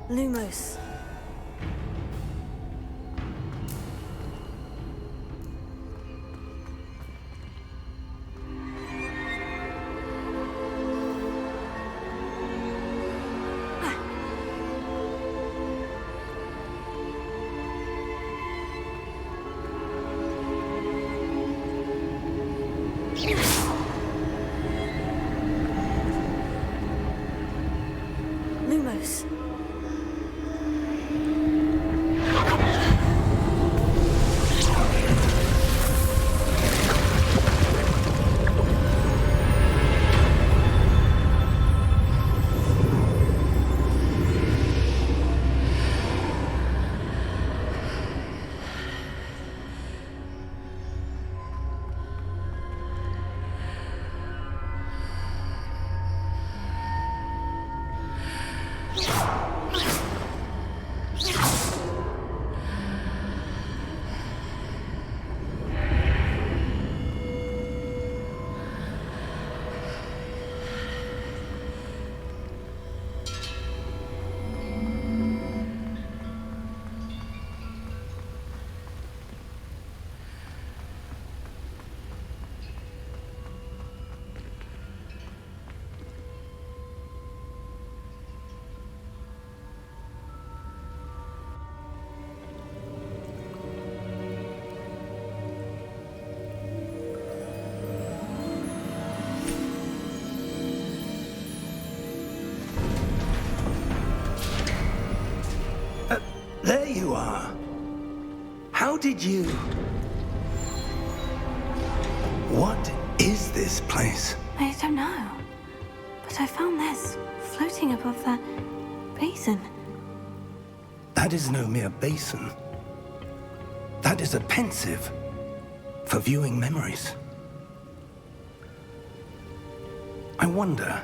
Lumos. Lumos. There you are. How did you... What is this place? I don't know. But I found this floating above that basin. That is no mere basin. That is a pensive for viewing memories. I wonder...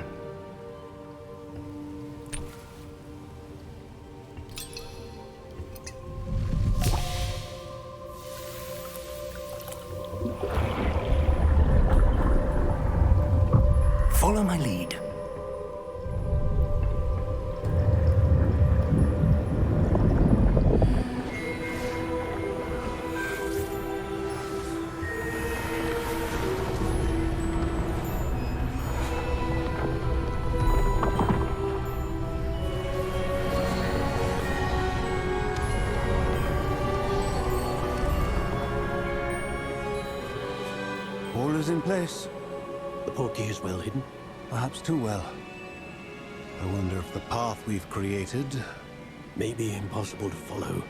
Follow my lead. All is in place. The portkey is well hidden. Perhaps too well. I wonder if the path we've created... May be impossible to follow.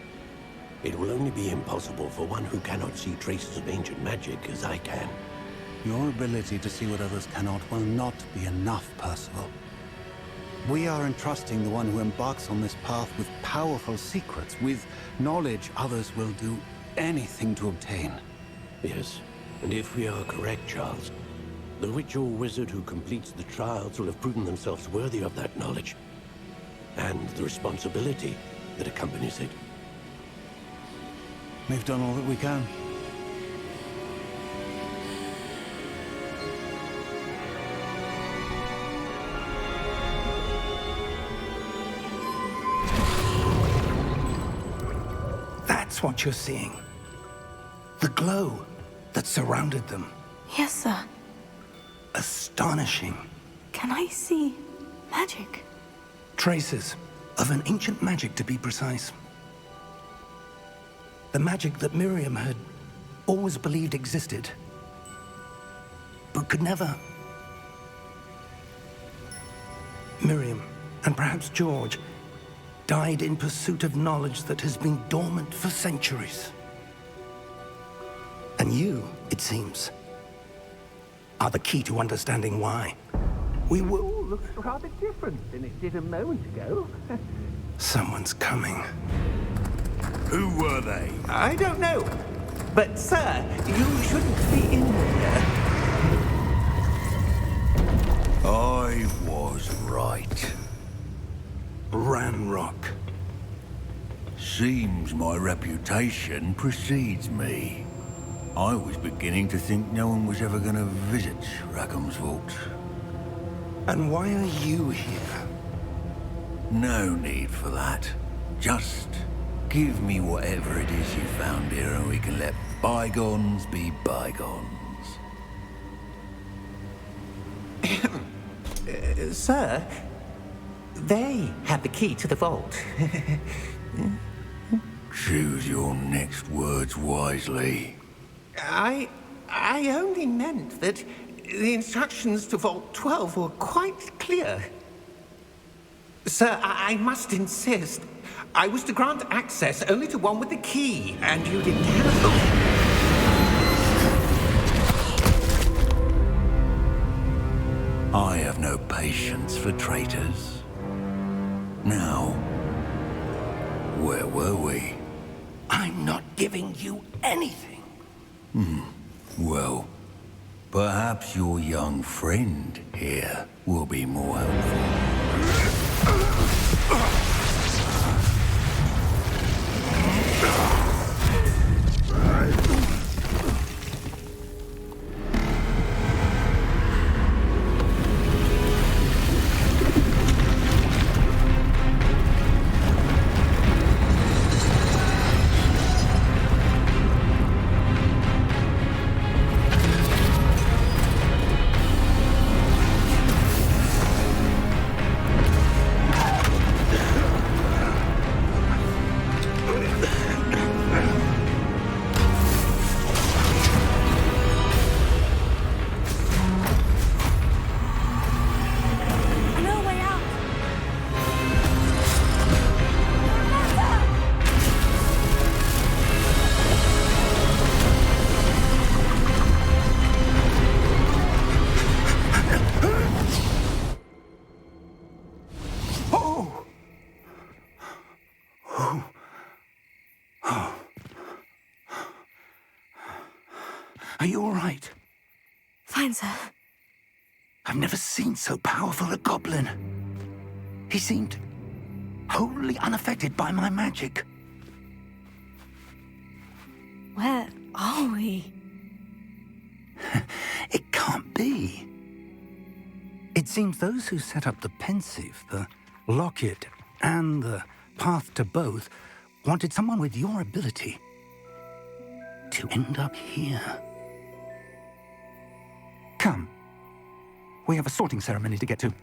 It will only be impossible for one who cannot see traces of ancient magic as I can. Your ability to see what others cannot will not be enough, Percival. We are entrusting the one who embarks on this path with powerful secrets, with knowledge others will do anything to obtain. Yes, and if we are correct, Charles, the witch or wizard who completes the trials will have proven themselves worthy of that knowledge, and the responsibility that accompanies it. We've done all that we can. That's what you're seeing. The glow that surrounded them. Yes, sir. Astonishing. Can I see magic? Traces of an ancient magic, to be precise. The magic that Miriam had always believed existed, but could never. Miriam, and perhaps George, died in pursuit of knowledge that has been dormant for centuries. And you, it seems, are the key to understanding why. We will... Looks rather different than it did a moment ago. Someone's coming. Who were they? I don't know. But, sir, you shouldn't be in here. I was right. Ranrock. Seems my reputation precedes me. I was beginning to think no one was ever going to visit Rackham's vault. And why are you here? No need for that. Just give me whatever it is you found here and we can let bygones be bygones. Sir, they have the key to the vault. Choose your next words wisely. I only meant that the instructions to Vault 12 were quite clear. Sir, I must insist. I was to grant access only to one with the key, and you didn't have... I have no patience for traitors. Now, where were we? I'm not giving you anything. Well, perhaps your young friend here will be more helpful. Are you all right? Fine, sir. I've never seen so powerful a goblin. He seemed wholly unaffected by my magic. Where are we? It can't be. It seems those who set up the pensive, the locket, and the path to both wanted someone with your ability to end up here. Come. We have a sorting ceremony to get to.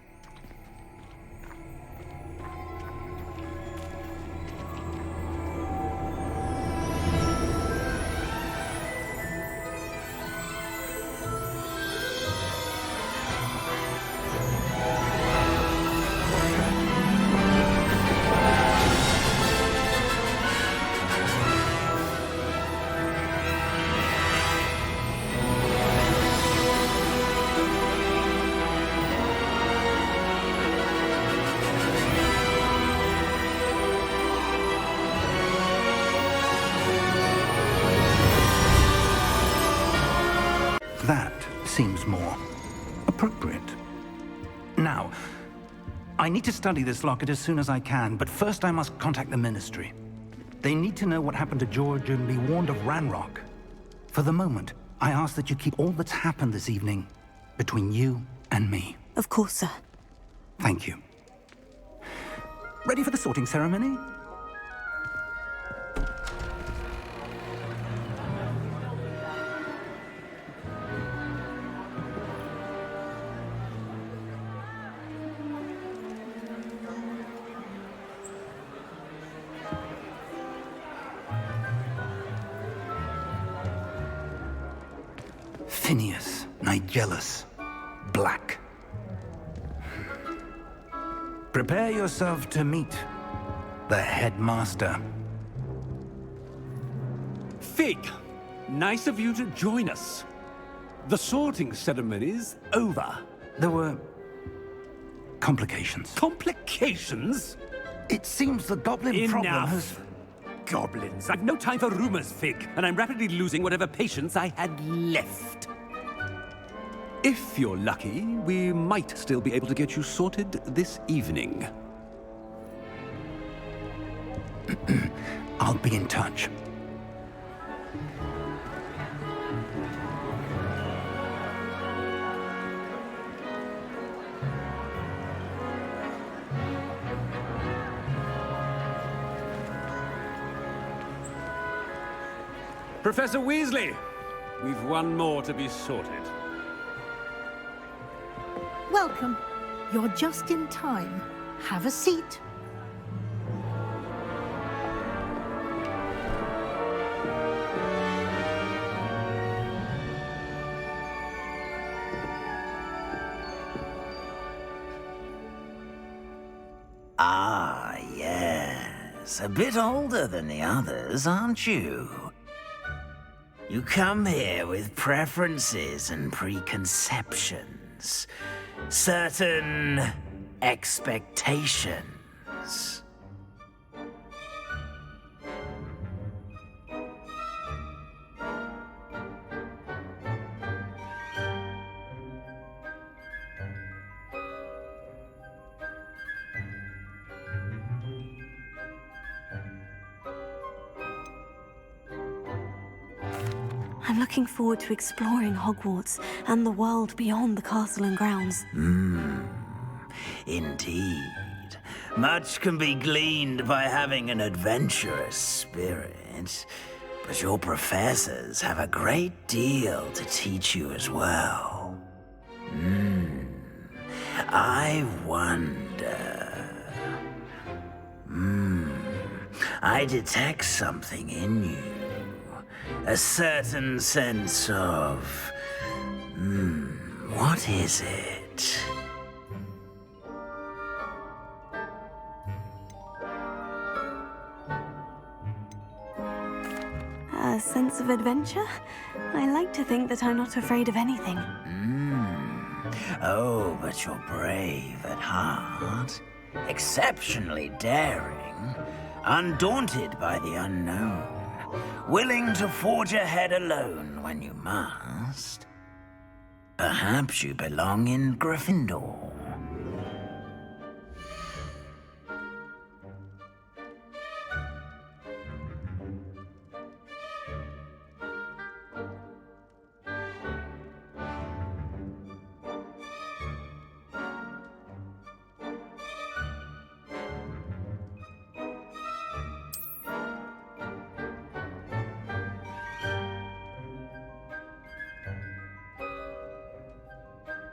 That seems more appropriate. Now, I need to study this locket as soon as I can, but first I must contact the Ministry. They need to know what happened to George and be warned of Ranrock. For the moment, I ask that you keep all that's happened this evening between you and me. Of course, sir. Thank you. Ready for the sorting ceremony? Phineas, Nigellus, Black. Prepare yourself to meet the headmaster. Fig, nice of you to join us. The sorting ceremony's over. There were complications. Complications? It seems the goblin problem has... Enough. Goblins. I've no time for rumors, Fig, and I'm rapidly losing whatever patience I had left. If you're lucky, we might still be able to get you sorted this evening. I'll be in touch. Professor Weasley, we've one more to be sorted. Welcome. You're just in time. Have a seat. Ah, yes. A bit older than the others, aren't you? You come here with preferences and preconceptions. Certain expectations. I'm looking forward to exploring Hogwarts and the world beyond the castle and grounds. Indeed. Much can be gleaned by having an adventurous spirit, but your professors have a great deal to teach you as well. I wonder... I detect something in you. A certain sense of... what is it? A sense of adventure? I like to think that I'm not afraid of anything. Oh, but you're brave at heart. Exceptionally daring. Undaunted by the unknown. Willing to forge ahead alone when you must. Perhaps you belong in Gryffindor.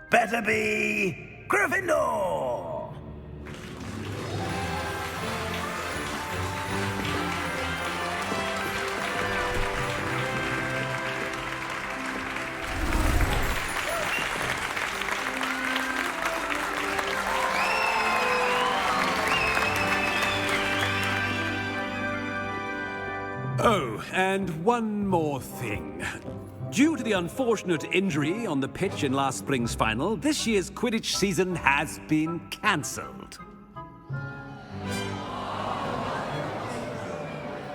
Better be Gryffindor! Oh, and one more thing. Due to the unfortunate injury on the pitch in last spring's final, this year's Quidditch season has been cancelled.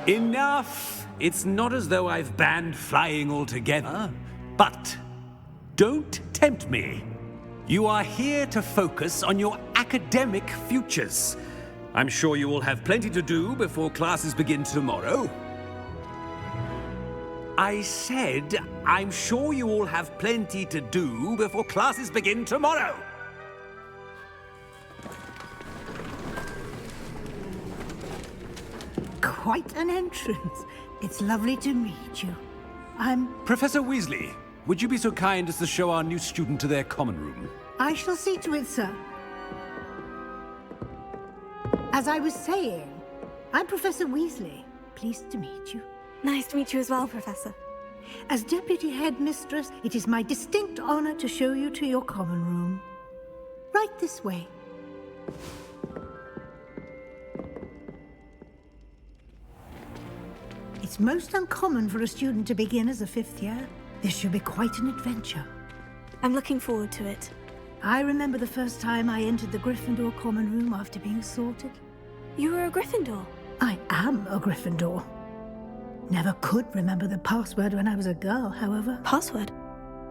Enough! It's not as though I've banned flying altogether, but don't tempt me. You are here to focus on your academic futures. I'm sure you will have plenty to do before classes begin tomorrow. I said, I'm sure you all have plenty to do before classes begin tomorrow. Quite an entrance. It's lovely to meet you. Professor Weasley, would you be so kind as to show our new student to their common room? I shall see to it, sir. As I was saying, I'm Professor Weasley. Pleased to meet you. Nice to meet you as well, Professor. As Deputy Headmistress, it is my distinct honor to show you to your common room. Right this way. It's most uncommon for a student to begin as a fifth year. This should be quite an adventure. I'm looking forward to it. I remember the first time I entered the Gryffindor common room after being sorted. You were a Gryffindor? I am a Gryffindor. Never could remember the password when I was a girl, however. Password?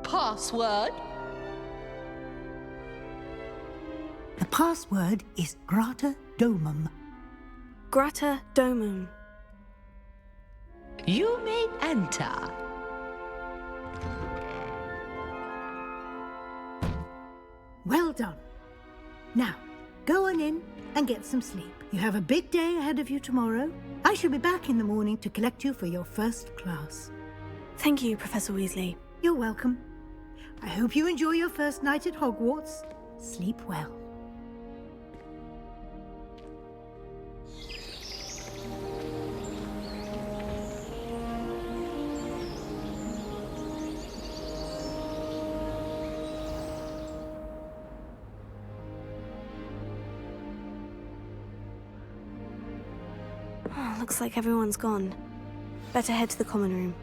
Password? The password is Grata Domum. Grata Domum. You may enter. Well done. Now, go on in and get some sleep. You have a big day ahead of you tomorrow. I shall be back in the morning to collect you for your first class. Thank you, Professor Weasley. You're welcome. I hope you enjoy your first night at Hogwarts. Sleep well. Oh, looks like everyone's gone. Better head to the common room.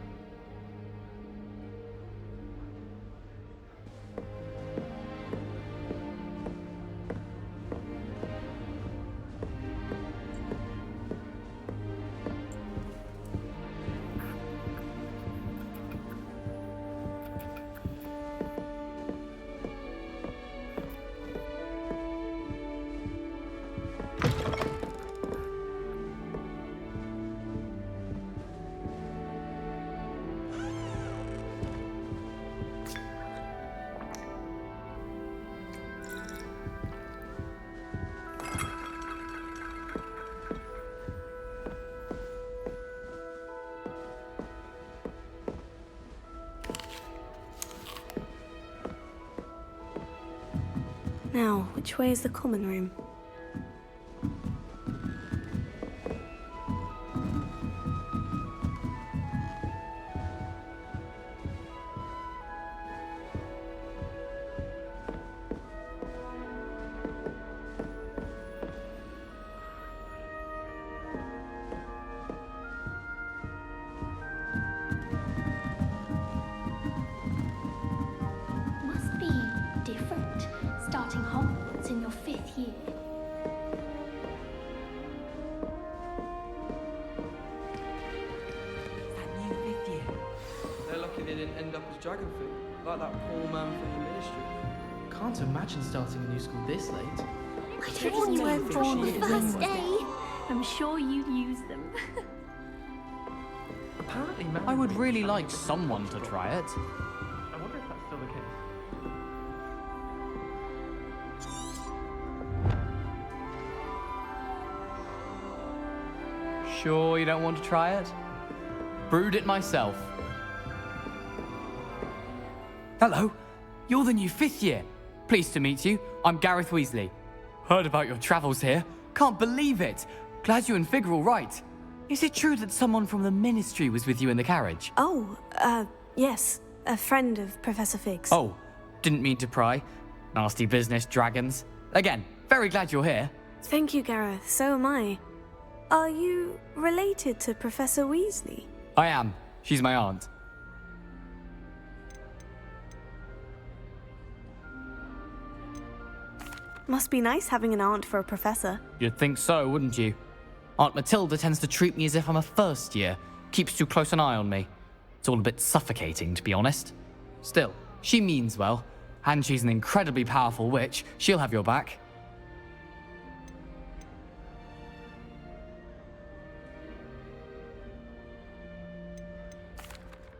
Now, which way is the common room? Must be different, starting Hogwarts in your 5th year. That new 5th year. They're lucky they didn't end up as dragon food, like that poor man from the ministry. Can't imagine starting a new school this late. I told you weren't born the first day. I'm sure you'd use them. Apparently, man. I would really like someone to try it. I wonder if that's still the case. Sure you don't want to try it? Brewed it myself. Hello, you're the new 5th year. Pleased to meet you. I'm Gareth Weasley. Heard about your travels here. Can't believe it. Glad you and Fig are all right. Is it true that someone from the Ministry was with you in the carriage? Oh, yes. A friend of Professor Fig's. Oh, didn't mean to pry. Nasty business, dragons. Again, very glad you're here. Thank you, Gareth. So am I. Are you related to Professor Weasley? I am. She's my aunt. Must be nice having an aunt for a professor. You'd think so, wouldn't you? Aunt Matilda tends to treat me as if I'm a first year. Keeps too close an eye on me. It's all a bit suffocating, to be honest. Still, she means well. And she's an incredibly powerful witch. She'll have your back.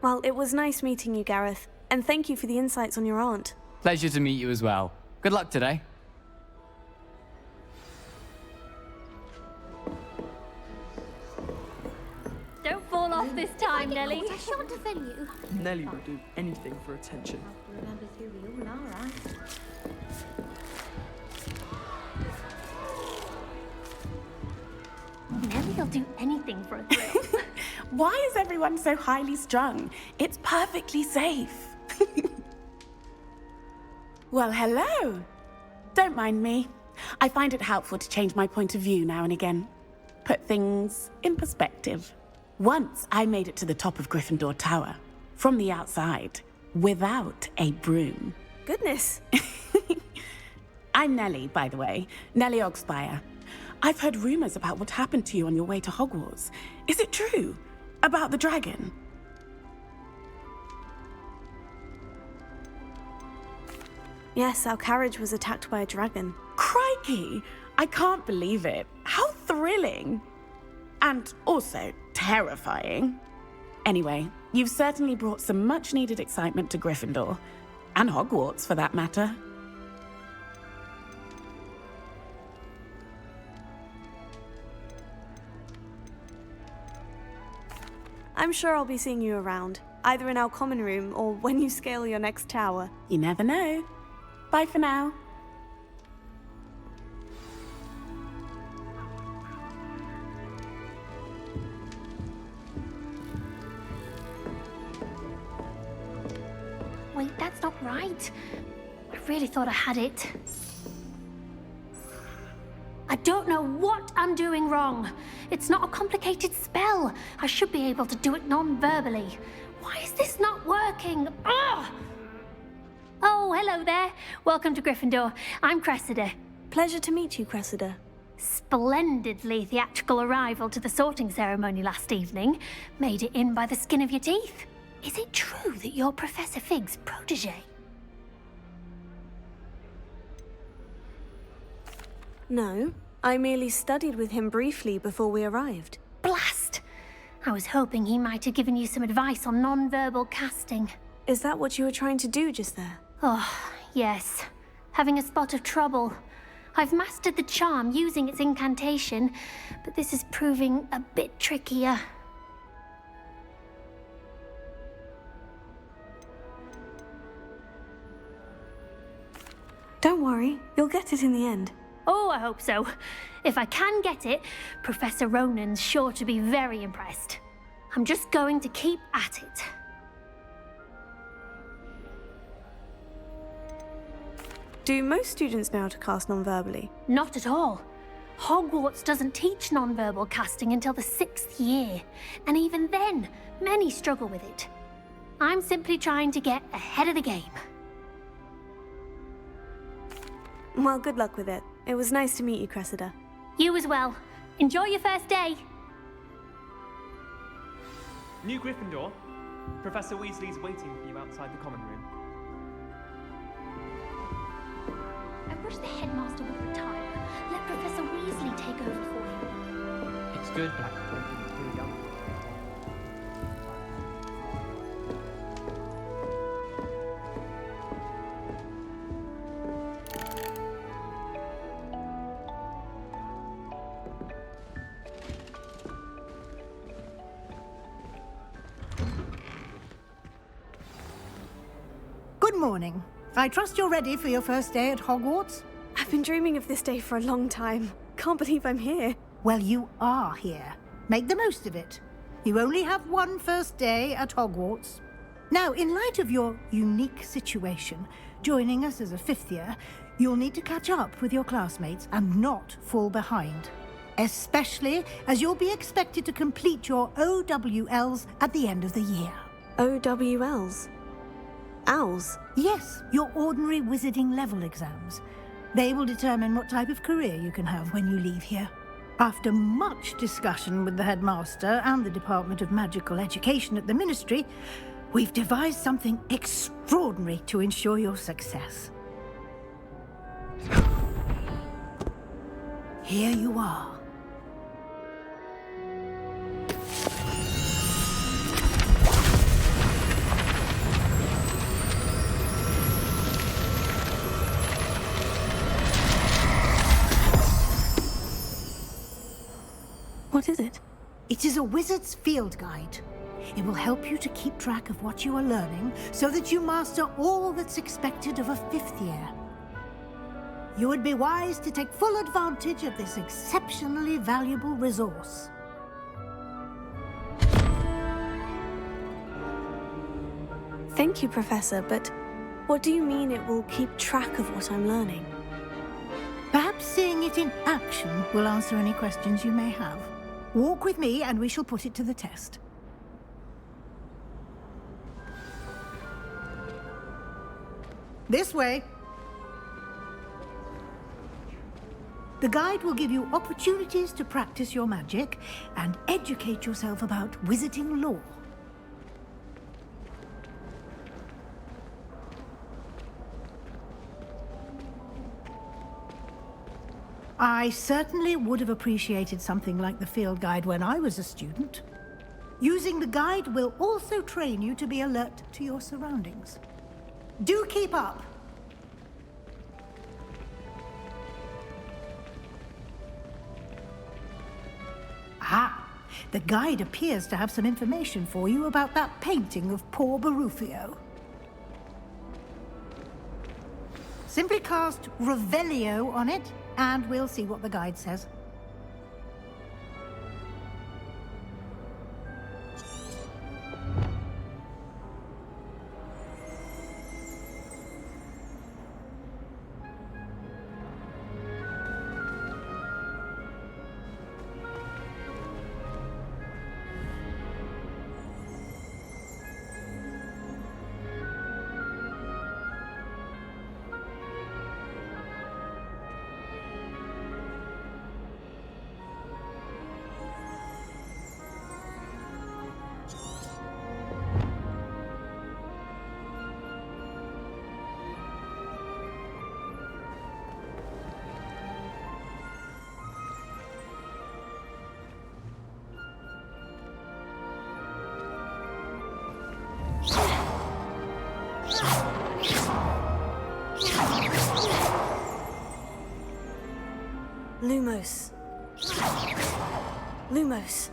Well, it was nice meeting you, Gareth. And thank you for the insights on your aunt. Pleasure to meet you as well. Good luck today. Don't fall off this time, Nellie. I shan't offend you. Nellie will do anything for attention. Remember who we all are, right? Nellie'll do anything for a thrill. Why is everyone so highly strung? It's perfectly safe. Well, hello. Don't mind me. I find it helpful to change my point of view now and again. Put things in perspective. Once I made it to the top of Gryffindor Tower, from the outside, without a broom. Goodness. I'm Nellie, by the way. Nellie Ogspire. I've heard rumors about what happened to you on your way to Hogwarts. Is it true? About the dragon? Yes, our carriage was attacked by a dragon. Crikey! I can't believe it. How thrilling! And also terrifying. Anyway, you've certainly brought some much-needed excitement to Gryffindor. And Hogwarts, for that matter. I'm sure I'll be seeing you around. either in our common room or when you scale your next tower. You never know. Bye for now. Wait, that's not right. I really thought I had it. I don't know what I'm doing wrong. It's not a complicated spell. I should be able to do it non-verbally. Why is this not working? Ugh! Oh, hello there. Welcome to Gryffindor. I'm Cressida. Pleasure to meet you, Cressida. Splendidly theatrical arrival to the sorting ceremony last evening. Made it in by the skin of your teeth. Is it true that you're Professor Fig's protege? No, I merely studied with him briefly before we arrived. Blast! I was hoping he might have given you some advice on non-verbal casting. Is that what you were trying to do just there? Oh, yes. Having a spot of trouble. I've mastered the charm using its incantation, but this is proving a bit trickier. Don't worry, you'll get it in the end. Oh, I hope so. If I can get it, Professor Ronan's sure to be very impressed. I'm just going to keep at it. Do most students know how to cast non-verbally? Not at all. Hogwarts doesn't teach non-verbal casting until the 6th year, and even then, many struggle with it. I'm simply trying to get ahead of the game. Well, good luck with it. It was nice to meet you, Cressida. You as well. Enjoy your first day. New Gryffindor. Professor Weasley's waiting for you outside the common room. I wish the headmaster would retire. Let Professor Weasley take over for him. It's good, Blackpool. Pretty young. Good morning. I trust you're ready for your first day at Hogwarts? I've been dreaming of this day for a long time. Can't believe I'm here. Well, you are here. Make the most of it. You only have one first day at Hogwarts. Now, in light of your unique situation, joining us as a 5th year, you'll need to catch up with your classmates and not fall behind. Especially as you'll be expected to complete your OWLs at the end of the year. OWLs? Owls? Yes, your ordinary wizarding level exams. They will determine what type of career you can have when you leave here. After much discussion with the headmaster and the Department of Magical Education at the Ministry, we've devised something extraordinary to ensure your success. Here you are. What is it? It is a wizard's field guide. It will help you to keep track of what you are learning so that you master all that's expected of a 5th year. You would be wise to take full advantage of this exceptionally valuable resource. Thank you, Professor, but what do you mean it will keep track of what I'm learning? Perhaps seeing it in action will answer any questions you may have. Walk with me and we shall put it to the test. This way. The guide will give you opportunities to practice your magic and educate yourself about wizarding lore. I certainly would have appreciated something like the field guide when I was a student. Using the guide will also train you to be alert to your surroundings. Do keep up! Ah, The guide appears to have some information for you about that painting of poor Barufio. Simply cast Revelio on it, and we'll see what the guide says. Lumos. Lumos.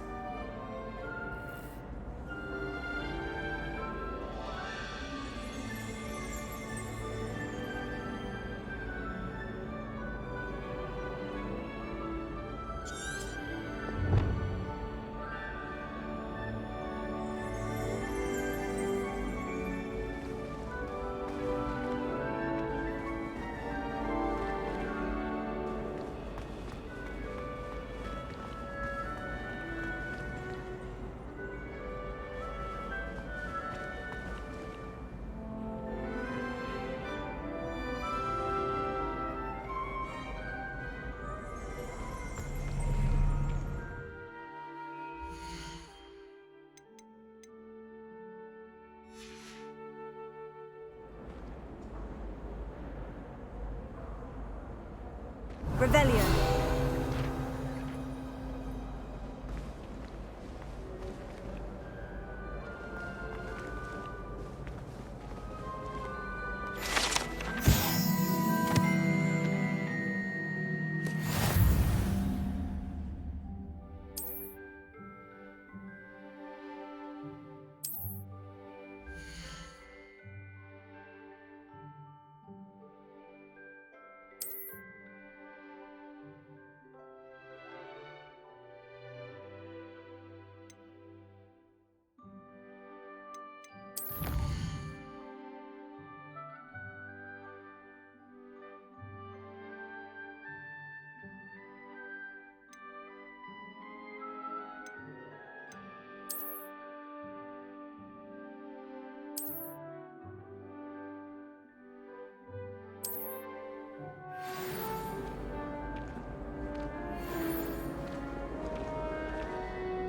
Revelio.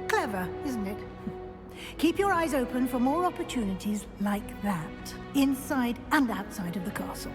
Clever, isn't it? Keep your eyes open for more opportunities like that, inside and outside of the castle.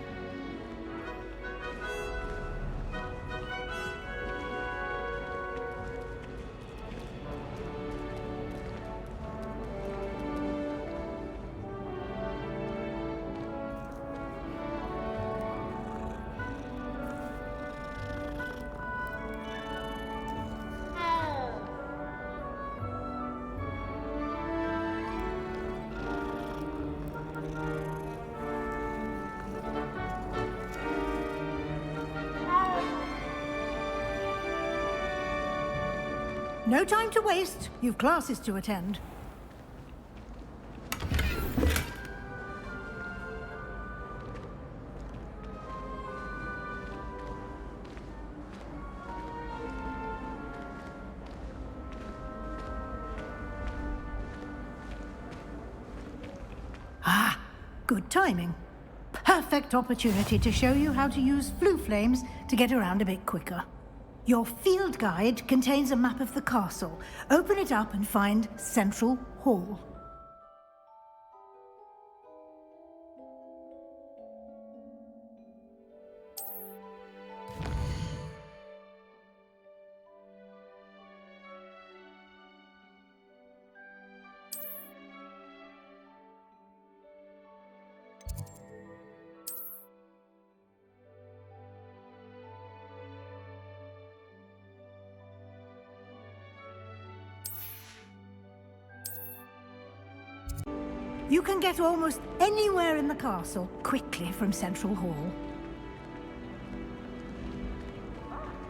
No time to waste. You've classes to attend. Ah, good timing. Perfect opportunity to show you how to use flue flames to get around a bit quicker. Your field guide contains a map of the castle. Open it up and find Central Hall. You can get almost anywhere in the castle quickly from Central Hall.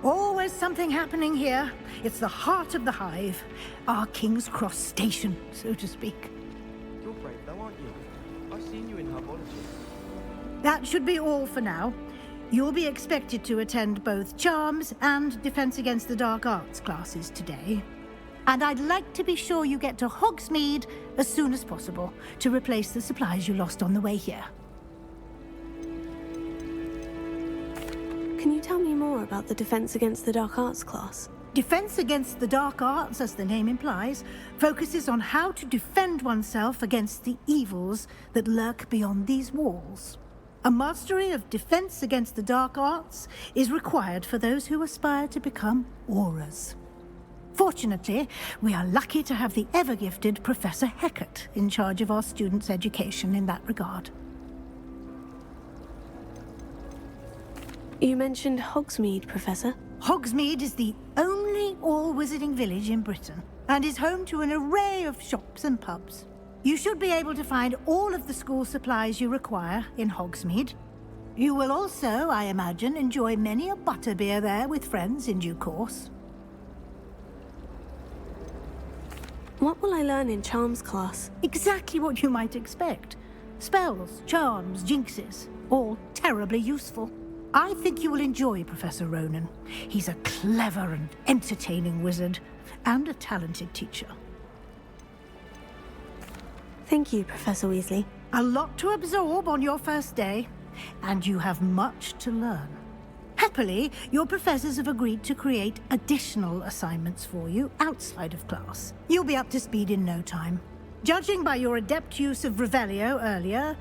Always something happening here. It's the heart of the hive. Our King's Cross station, so to speak. You're brave though, aren't you? I've seen you in herbology. That should be all for now. You'll be expected to attend both Charms and Defense Against the Dark Arts classes today. And I'd like to be sure you get to Hogsmeade as soon as possible to replace the supplies you lost on the way here. Can you tell me more about the Defense Against the Dark Arts class? Defense Against the Dark Arts, as the name implies, focuses on how to defend oneself against the evils that lurk beyond these walls. A mastery of Defense Against the Dark Arts is required for those who aspire to become Aurors. Fortunately, we are lucky to have the ever-gifted Professor Hecat in charge of our students' education in that regard. You mentioned Hogsmeade, Professor. Hogsmeade is the only all-wizarding village in Britain and is home to an array of shops and pubs. You should be able to find all of the school supplies you require in Hogsmeade. You will also, I imagine, enjoy many a butterbeer there with friends in due course. What will I learn in Charms class? Exactly what you might expect. Spells, charms, jinxes, all terribly useful. I think you will enjoy Professor Ronan. He's a clever and entertaining wizard, and a talented teacher. Thank you, Professor Weasley. A lot to absorb on your first day, and you have much to learn. Happily, your professors have agreed to create additional assignments for you outside of class. You'll be up to speed in no time. Judging by your adept use of Revelio earlier,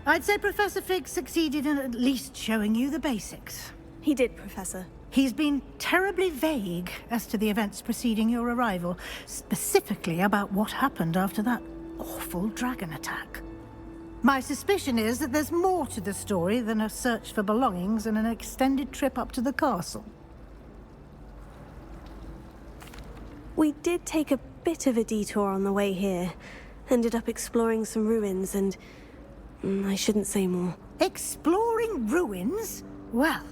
I'd say Professor Fig succeeded in at least showing you the basics. He did, Professor. He's been terribly vague as to the events preceding your arrival, specifically about what happened after that awful dragon attack. My suspicion is that there's more to the story than a search for belongings and an extended trip up to the castle. We did take a bit of a detour on the way here. Ended up exploring some ruins and... I shouldn't say more. Exploring ruins? Well,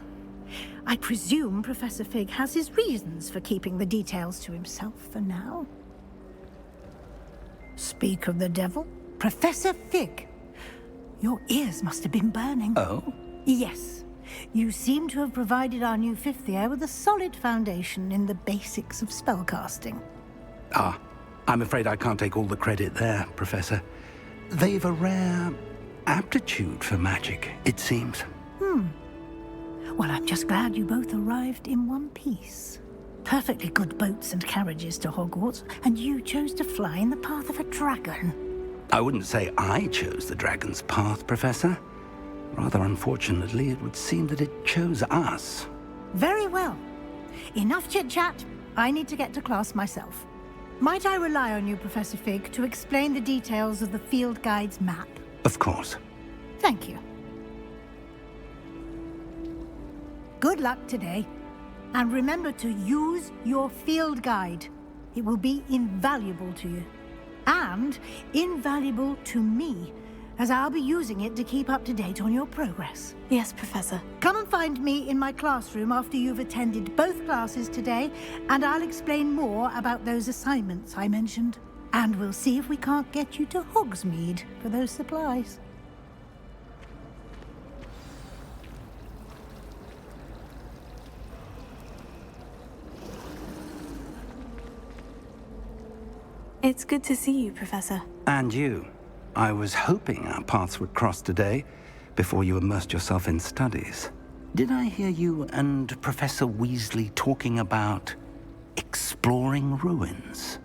I presume Professor Fig has his reasons for keeping the details to himself for now. Speak of the devil, Professor Fig. Your ears must have been burning. Oh? Yes. You seem to have provided our new fifth year with a solid foundation in the basics of spellcasting. Ah, I'm afraid I can't take all the credit there, Professor. They've a rare aptitude for magic, it seems. Well, I'm just glad you both arrived in one piece. Perfectly good boats and carriages to Hogwarts, and you chose to fly in the path of a dragon. I wouldn't say I chose the dragon's path, Professor. Rather unfortunately, it would seem that it chose us. Very well. Enough chit-chat. I need to get to class myself. Might I rely on you, Professor Fig, to explain the details of the field guide's map? Of course. Thank you. Good luck today. And remember to use your field guide. It will be invaluable to you. And invaluable to me, as I'll be using it to keep up to date on your progress. Yes, Professor. Come and find me in my classroom after you've attended both classes today, and I'll explain more about those assignments I mentioned. And we'll see if we can't get you to Hogsmeade for those supplies. It's good to see you, Professor. And you. I was hoping our paths would cross today, before you immersed yourself in studies. Did I hear you and Professor Weasley talking about exploring ruins?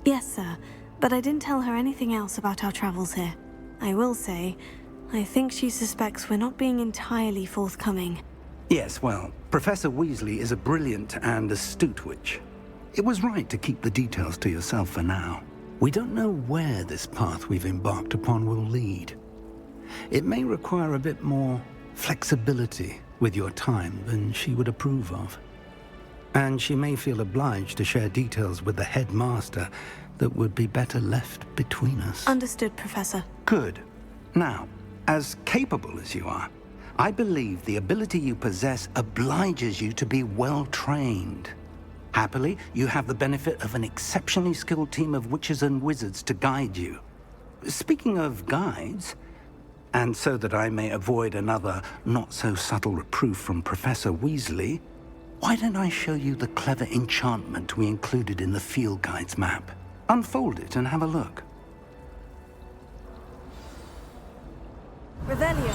Yes, sir. But I didn't tell her anything else about our travels here. I will say, I think she suspects we're not being entirely forthcoming. Yes, well, Professor Weasley is a brilliant and astute witch. It was right to keep the details to yourself for now. We don't know where this path we've embarked upon will lead. It may require a bit more flexibility with your time than she would approve of. And she may feel obliged to share details with the headmaster that would be better left between us. Understood, Professor. Good. Now, as capable as you are, I believe the ability you possess obliges you to be well trained. Happily, you have the benefit of an exceptionally skilled team of witches and wizards to guide you. Speaking of guides, and so that I may avoid another not-so-subtle reproof from Professor Weasley, why don't I show you the clever enchantment we included in the field guide's map? Unfold it and have a look. Revelio.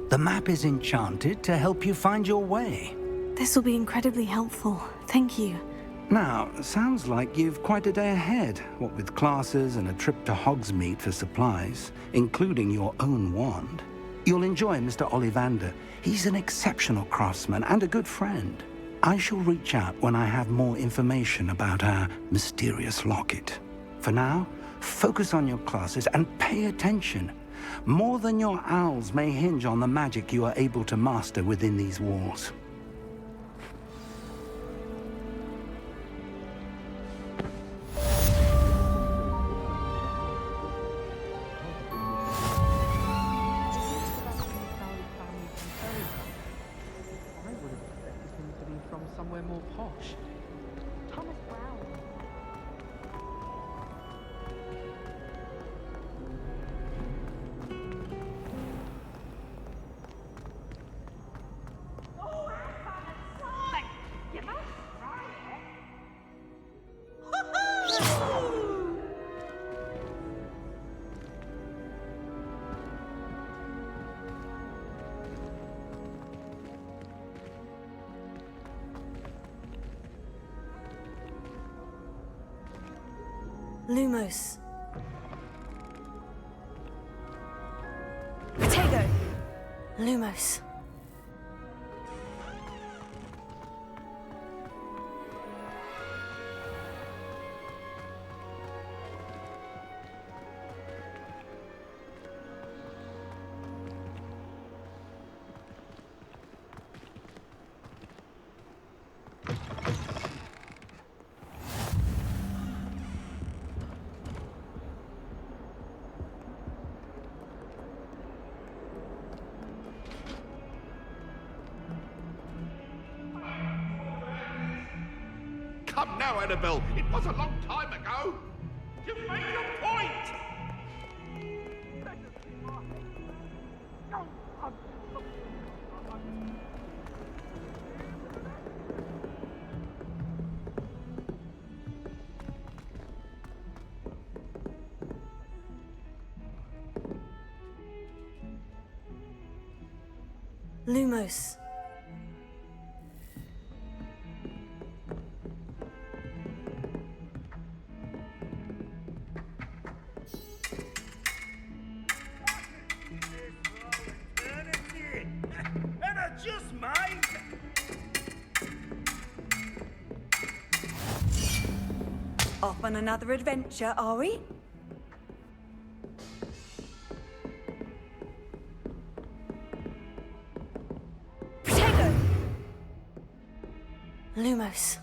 The map is enchanted to help you find your way. This will be incredibly helpful. Thank you. Now, sounds like you've quite a day ahead, what with classes and a trip to Hogsmeade for supplies, including your own wand. You'll enjoy Mr. Ollivander. He's an exceptional craftsman and a good friend. I shall reach out when I have more information about our mysterious locket. For now, focus on your classes and pay attention. More than your owls may hinge on the magic you are able to master within these walls. Somewhere more posh. Thomas Brown. Lumos. Protego. Lumos. Come now, Annabelle. It was a long time ago. You've made your point. Lumos. Off on another adventure, are we? Protego. Lumos.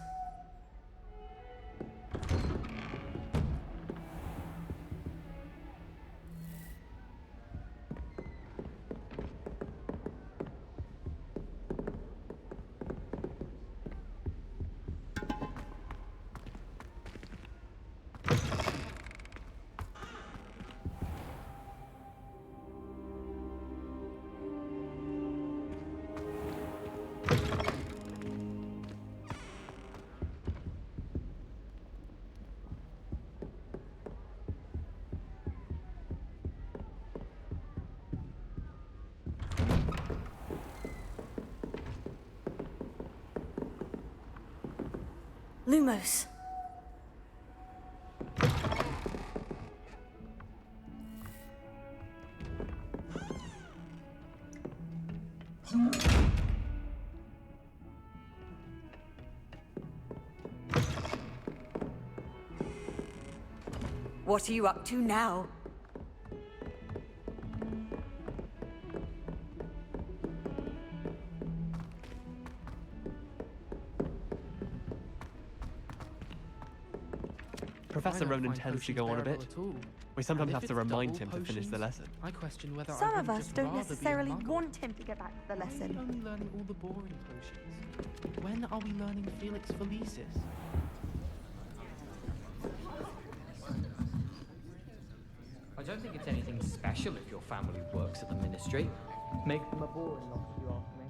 Lumos. What are you up to now? Professor Ronan tends to go on a bit. We sometimes have to remind him to finish the lesson. I question whether Some of us don't necessarily want him to go back to the lesson. We're only learning all the boring potions. When are we learning Felix Felicis? I don't think it's anything special if your family works at the ministry. Make them a boring lot, if you ask me.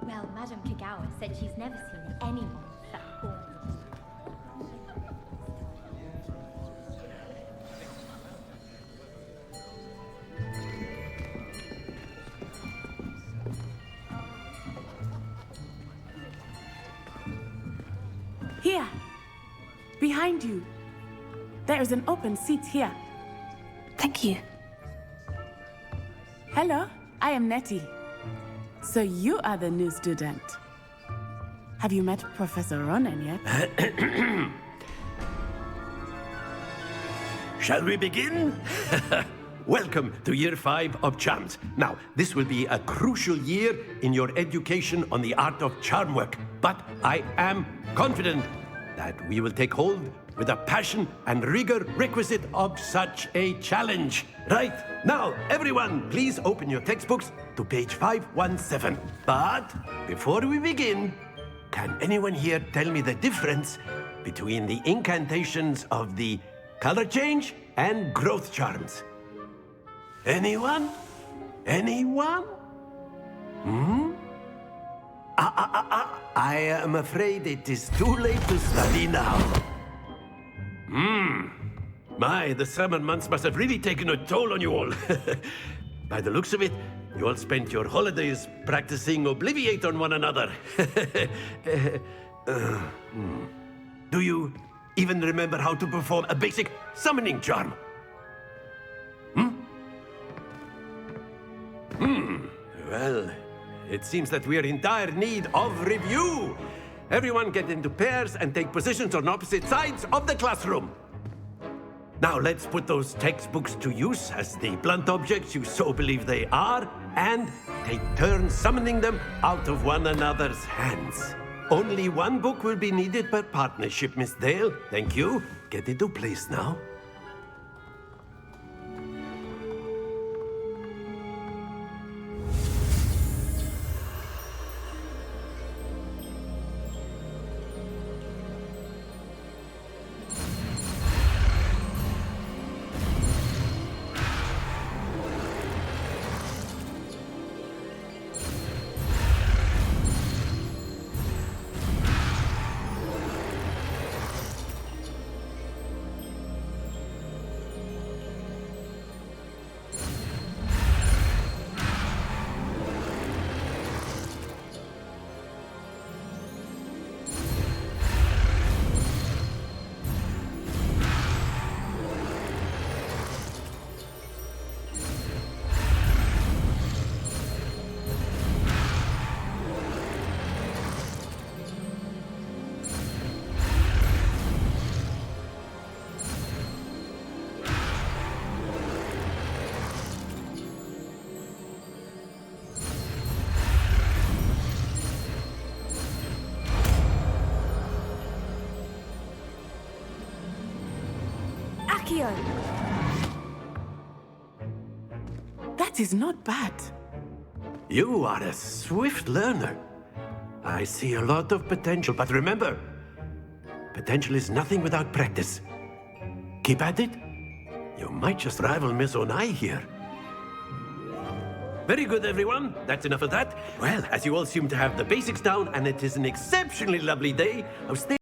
Well, Madame Kagawa said she's never seen anyone that boring. Here, behind you. There is an open seat here. Thank you. Hello, I am Nettie. So you are the new student. Have you met Professor Ronan yet? Shall we begin? Welcome to Year 5 of Charms. Now, this will be a crucial year in your education on the art of charm work. But I am confident that we will take hold with the passion and rigor requisite of such a challenge. Right, now, everyone, please open your textbooks to page 517. But before we begin, can anyone here tell me the difference between the incantations of the color change and growth charms? Anyone? Anyone? I am afraid it is too late to study now. My, the summer months must have really taken a toll on you all. By the looks of it, you all spent your holidays practicing Obliviate on one another. Do you even remember how to perform a basic summoning charm? Well, it seems that we are in dire need of review. Everyone get into pairs and take positions on opposite sides of the classroom. Now let's put those textbooks to use as the blunt objects you so believe they are, and take turns summoning them out of one another's hands. Only one book will be needed per partnership, Miss Dale. Thank you. Get into place now. That is not bad. You are a swift learner. I see a lot of potential, but remember, potential is nothing without practice. Keep at it. You might just rival Miss Onai here. Very good, everyone. That's enough of that. Well, as you all seem to have the basics down, and it is an exceptionally lovely day, I was thinking